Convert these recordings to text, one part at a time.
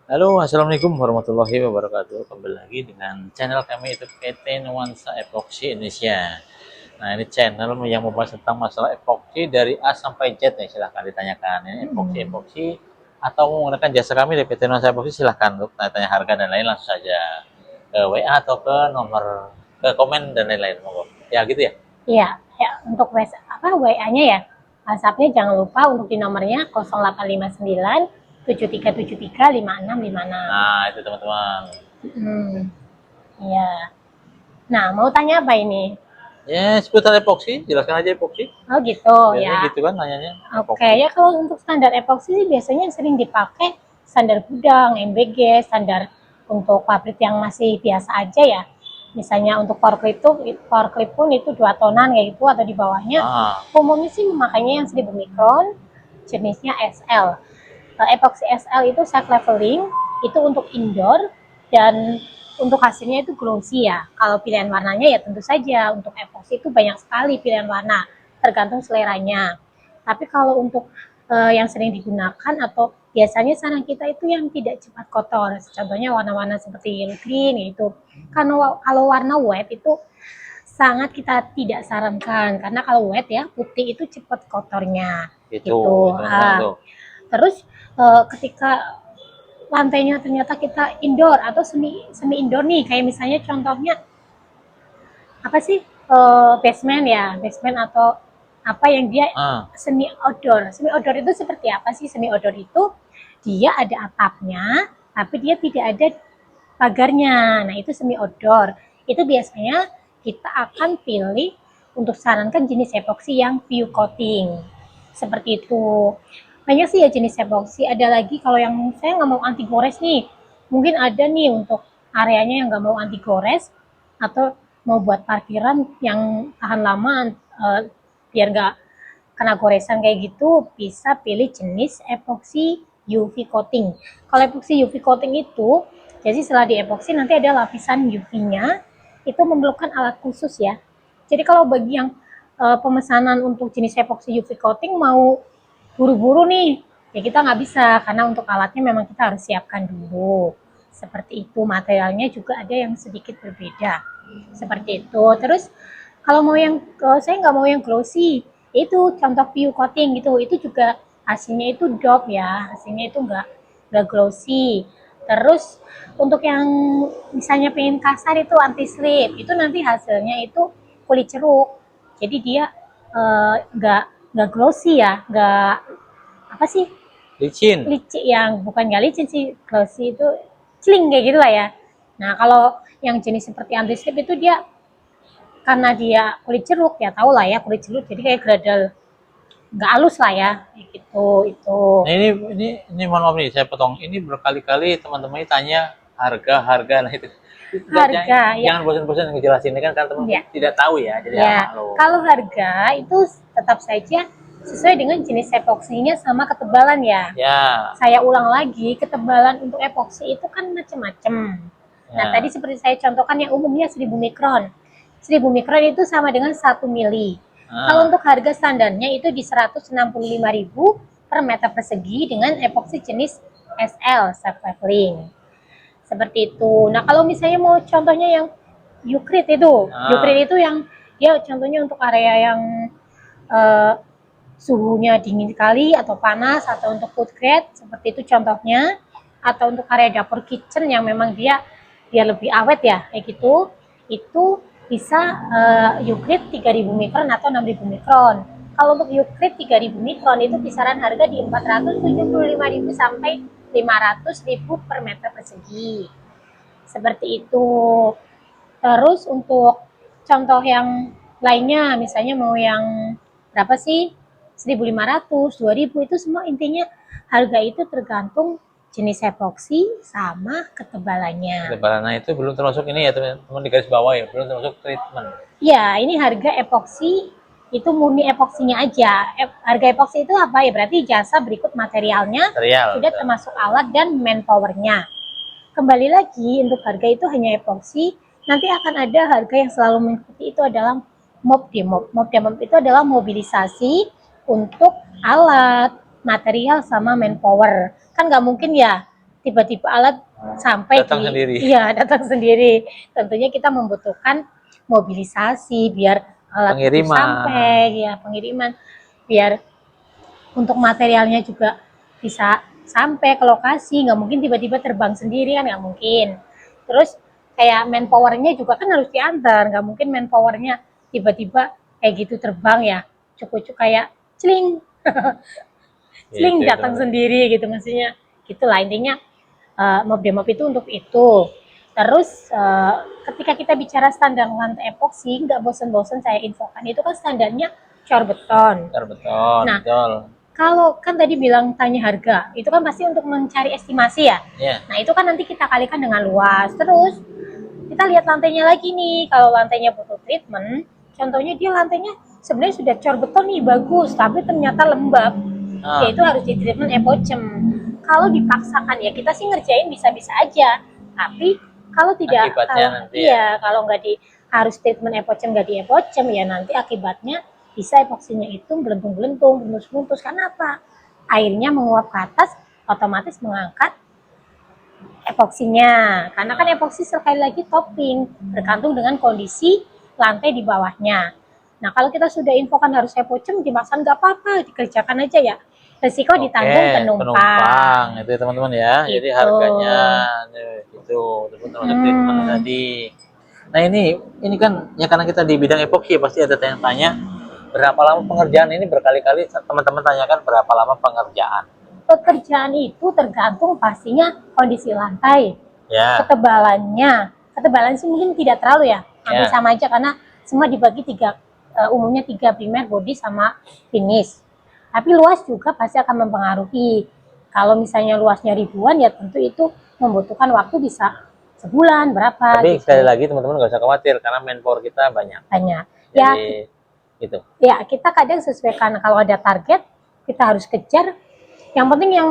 Halo, assalamualaikum warahmatullahi wabarakatuh. Kembali lagi dengan channel kami itu PT Nuansa Epoxy Indonesia. Nah, ini channel yang membahas tentang masalah epoxy dari A sampai Z ya. Silahkan ditanyakan. Ini epoxy atau menggunakan jasa kami di PT Nuansa Epoxy, silahkan untuk tanya-tanya harga dan lain langsung saja ke WA atau ke nomor ke komen dan lain-lain. Monggo. Ya gitu ya. Iya, ya, untuk WA-nya ya. WhatsApp-nya jangan lupa untuk di nomornya 0859 7373 5656. Nah, itu teman-teman. Hmm, iya. Nah, mau tanya apa ini? Ya, seputar epoxy, jelaskan aja epoxy. Oh gitu Biasanya ya. gitu kan nanyanya, Oke, epoxy. ya kalau untuk standar epoxy sih biasanya yang sering dipakai standar gudang, MBG, standar untuk pabrik yang masih biasa aja ya. Misalnya untuk power clip pun itu 2 tonan kayak gitu atau di bawahnya. Ah, Umumnya sih memakainya yang 1000 mikron, jenisnya SL. Epoxy SL itu self leveling, itu untuk indoor dan untuk hasilnya itu glossy ya. Kalau pilihan warnanya ya tentu saja untuk epoxy itu banyak sekali pilihan warna, tergantung seleranya. Tapi kalau untuk yang sering digunakan atau biasanya saran kita itu yang tidak cepat kotor. Contohnya warna-warna seperti yellow green itu. Karena kalau warna wet itu sangat kita tidak sarankan karena kalau wet ya putih itu cepat kotornya itu gitu. teman-teman tuh. Terus ketika lantainya ternyata kita indoor atau semi semi indoor nih, kayak misalnya contohnya apa sih, basement ya, basement atau apa yang dia Ah, semi outdoor. Semi outdoor itu seperti apa sih? Semi outdoor itu dia ada atapnya, tapi dia tidak ada pagarnya. Nah, itu semi outdoor. Itu biasanya kita akan pilih untuk sarankan jenis epoxy yang view coating. Seperti itu. Banyak sih ya jenis epoxy. Ada lagi kalau yang saya nggak mau anti gores nih. Mungkin ada nih untuk areanya yang nggak mau anti gores atau mau buat parkiran yang tahan lama, biar nggak kena goresan kayak gitu, bisa pilih jenis epoxy UV coating. Kalau epoxy UV coating itu, jadi setelah di epoxy nanti ada lapisan UV-nya, itu memerlukan alat khusus ya. Jadi kalau bagi yang pemesanan untuk jenis epoxy UV coating mau buru-buru nih, ya kita nggak bisa karena untuk alatnya memang kita harus siapkan dulu. Seperti itu, materialnya juga ada yang sedikit berbeda. Seperti itu. Terus kalau mau yang saya nggak mau yang glossy, itu contoh view coating gitu, itu juga hasilnya itu dope ya, hasilnya itu nggak glossy. Terus untuk yang misalnya pengen kasar itu anti slip, itu nanti hasilnya itu kulit ceruk. Jadi dia nggak glossy ya, nggak apa sih, licin. licin yang bukan nggak licin sih, glossy itu celing kayak gitu lah ya. Nah kalau yang jenis seperti anti slip itu dia karena dia kulit jeruk ya tau lah ya kulit jeruk jadi kayak gradal nggak halus lah ya gitu itu. Nah, ini mohon maaf nih, saya potong. Ini berkali-kali teman-teman tanya harga-harga. Nah, itu jangan, Harga ya, jangan bosan-bosan ngejelasin ini kan karena teman ya tidak tahu ya. Jadi ya ya maklum. kalau harga itu tetap saja sesuai dengan jenis epoksinya sama ketebalan ya. Ya, Saya ulang lagi, ketebalan untuk epoksi itu kan macam-macam. Nah, tadi ya. seperti saya contohkan yang umumnya 1000 mikron. 1000 mikron itu sama dengan 1 mili. Kalau Ah, untuk harga standarnya itu di 165.000 per meter persegi dengan epoksi jenis SL, self leveling. Seperti itu. Nah, kalau misalnya mau contohnya yang ah. Ukrit itu yang dia contohnya untuk area yang eh, suhunya dingin sekali atau panas atau untuk food grade seperti itu contohnya, atau untuk area dapur kitchen yang memang dia dia lebih awet ya kayak gitu, itu bisa Euclid 3000 mikron atau 6000 mikron. Kalau untuk Euclid 3000 mikron itu kisaran harga di 475.000 sampai 500.000 per meter persegi. Seperti itu. Terus untuk contoh yang lainnya, misalnya mau yang berapa sih? 1.500, 2.000 itu semua intinya harga itu tergantung jenis epoksi sama ketebalannya. Ketebalannya itu belum termasuk ini ya teman-teman di garis bawah ya, belum termasuk treatment. Ya, ini harga epoksi itu murni epoksinya aja. Harga epoksi itu apa ya? Berarti jasa berikut materialnya Material. sudah termasuk alat dan manpowernya. Kembali lagi untuk harga itu hanya epoksi, nanti akan ada harga yang selalu mengikuti itu adalah mob demob. Mob demob itu adalah mobilisasi untuk alat, material sama manpower. Kan nggak mungkin ya tiba-tiba alat sampai Datang sendiri. iya datang sendiri. Tentunya kita membutuhkan mobilisasi biar alat itu Pengiriman. sampai, ya pengiriman, biar untuk materialnya juga bisa sampai ke lokasi. Nggak mungkin tiba-tiba terbang sendiri kan, nggak mungkin. Terus kayak manpowernya juga kan harus diantar, nggak mungkin manpowernya tiba-tiba kayak gitu terbang ya, cukup kayak celing celing Gitu, datang teman-teman. sendiri gitu, maksudnya gitulah intinya. Mob demop itu untuk itu. Terus ketika kita bicara standar lantai epoksi, nggak bosan-bosan saya infokan, itu kan standarnya cor beton. Betul, Nah, betul. kalau kan tadi bilang tanya harga, itu kan pasti untuk mencari estimasi ya. Iya. Nah, itu kan nanti kita kalikan dengan luas. Terus kita lihat lantainya lagi nih. Kalau lantainya butuh treatment, contohnya dia lantainya sebenarnya sudah cor beton nih bagus, tapi ternyata lembab. Ya itu harus di treatment epocem. Kalau dipaksakan ya kita sih ngerjain bisa-bisa aja. Tapi kalau tidak, Akibatnya kalau nanti iya kalau nggak di harus treatment epocem nggak di epocem ya nanti akibatnya bisa epoksinya itu belentung-belentung, mulus-mulus. Karena apa? Airnya menguap ke atas, otomatis mengangkat epoksinya. Karena kan epoksi sekali lagi topping, bergantung dengan kondisi lantai di bawahnya. Nah kalau kita sudah infokan harus epocem, dimaksud nggak apa-apa, dikerjakan aja ya. Resiko ditanggung penumpang. Itu ya, teman-teman ya. Jadi Gitu. harganya itu termasuk treatment tadi. Nah ini kan ya karena kita di bidang epoxy pasti ada tanya-tanya berapa lama pengerjaan ini, berkali-kali teman-teman tanyakan berapa lama pengerjaan. Pekerjaan itu tergantung pastinya kondisi lantai, Ya. ketebalan sih mungkin tidak terlalu ya, hampir Ya. sama aja karena semua dibagi tiga, umumnya 3 primer, body sama finish. Tapi luas juga pasti akan mempengaruhi. Kalau misalnya luasnya ribuan ya tentu itu membutuhkan waktu bisa sebulan berapa. Tapi gitu. sekali lagi teman-teman nggak usah khawatir karena manpower kita banyak. Banyak. Jadi, gitu. Ya kita kadang sesuaikan, kalau ada target kita harus kejar. Yang penting yang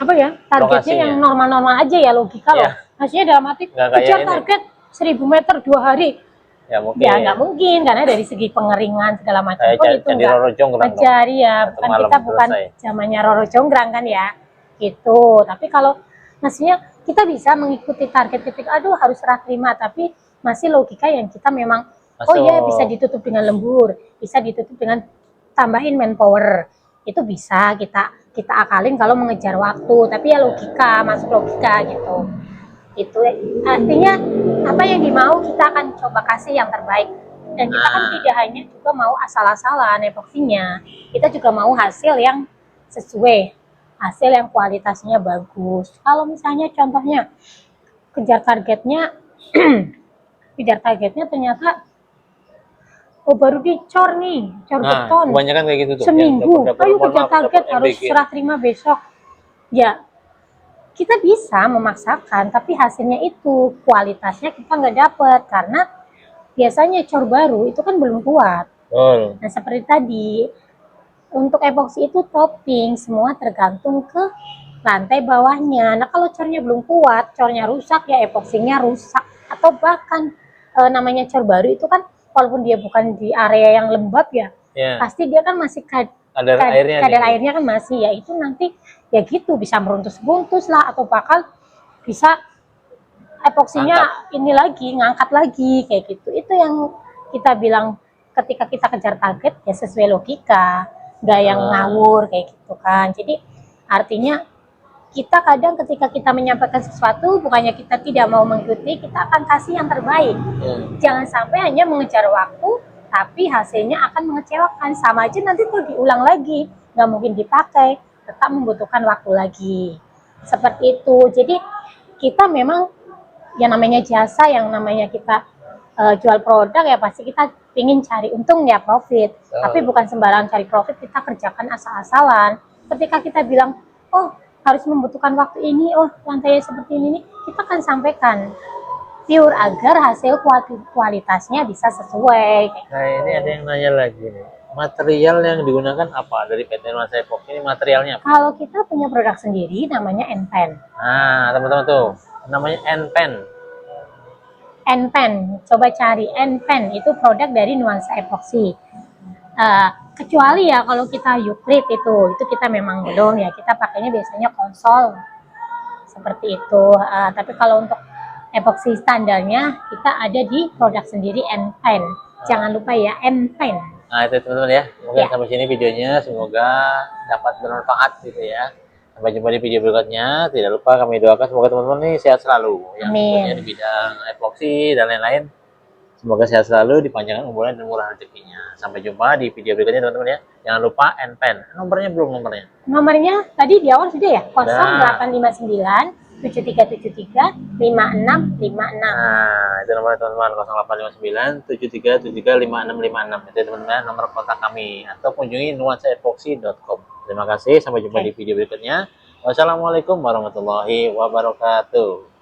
apa ya, targetnya Lokasinya. yang normal-normal aja ya, logika loh. Maksudnya dalam arti kejar target 1000 meter 2 hari. Ya mungkin. Ya nggak mungkin karena dari segi pengeringan segala macam pun itu nggak mencari ya, bukan kita bukan zamannya Roro Jonggrang kan ya. Gitu. Tapi kalau maksudnya kita bisa mengikuti target ketika aduh harus serah terima, tapi masih logika yang kita memang oh ya bisa ditutup dengan lembur, bisa ditutup dengan tambahin manpower. Itu bisa kita akalin kalau mengejar waktu, tapi ya logika, masuk logika gitu. Itu artinya apa yang dimau kita akan coba kasih yang terbaik, dan kita kan tidak hanya juga mau asal-asalan epoksinya, kita juga mau hasil yang sesuai, hasil yang kualitasnya bagus. Kalau misalnya contohnya kejar targetnya kejar targetnya ternyata oh baru dicor nih, cor beton kebanyakan kayak gitu tuh, seminggu, ayo kejar target harus serah terima besok ya. Kita bisa memaksakan, tapi hasilnya itu kualitasnya kita nggak dapet karena biasanya cor baru itu kan belum kuat. Nah seperti tadi untuk epoksi itu topping, semua tergantung ke lantai bawahnya. Nah kalau cornya belum kuat, cornya rusak ya epoksinya rusak. Atau bahkan namanya cor baru itu kan walaupun dia bukan di area yang lembab ya, pasti dia kan masih kadar airnya kan masih, ya itu nanti ya gitu bisa meruntus-runtus lah, atau bahkan bisa epoksinya ini lagi ngangkat lagi kayak gitu. Itu yang kita bilang ketika kita kejar target ya sesuai logika, nggak yang ngawur kayak gitu kan. Jadi artinya kita kadang ketika kita menyampaikan sesuatu bukannya kita tidak mau mengikuti, kita akan kasih yang terbaik. Jangan sampai hanya mengejar waktu tapi hasilnya akan mengecewakan, sama aja nanti tuh diulang lagi, nggak mungkin dipakai, tetap membutuhkan waktu lagi. Seperti itu. Jadi kita memang yang namanya jasa, yang namanya kita jual produk ya pasti kita ingin cari untung ya, profit. Tapi bukan sembarang cari profit kita kerjakan asal-asalan. Ketika kita bilang oh harus membutuhkan waktu ini, oh lantainya seperti ini, kita akan sampaikan pure agar hasil kualitasnya bisa sesuai. Nah ini ada yang nanya lagi nih, material yang digunakan apa dari PT Nuansa Epoxy ini, materialnya apa? Kalau kita punya produk sendiri namanya N-Pen. Nah teman-teman tuh namanya N-Pen. N-Pen, coba cari N-Pen, itu produk dari Nuansa Epoxy. Kecuali ya kalau kita Euclid itu kita memang belum ya, kita pakainya biasanya konsol seperti itu. Tapi kalau untuk epoksi standarnya kita ada di produk sendiri N10. Jangan lupa ya, N10. Nah itu teman-teman ya, mungkin Ya. sampai sini videonya, semoga dapat bermanfaat gitu ya. Sampai jumpa di video berikutnya. Tidak lupa kami doakan semoga teman-teman nih sehat selalu, yang Amin. punya di bidang epoksi dan lain-lain. Semoga sehat selalu, dipanjangkan umurnya dan murah rezekinya. Sampai jumpa di video berikutnya teman-teman ya. Jangan lupa N-Pen. Nomornya belum nomornya. Nomornya tadi di awal sudah ya, 0859 7373 5656. Nah, itu nomor teman-teman 0859 7373 5656. Itu teman-teman nomor kontak kami atau kunjungi nuansaepoxy.com. Terima kasih, sampai jumpa di video berikutnya. Wassalamualaikum warahmatullahi wabarakatuh.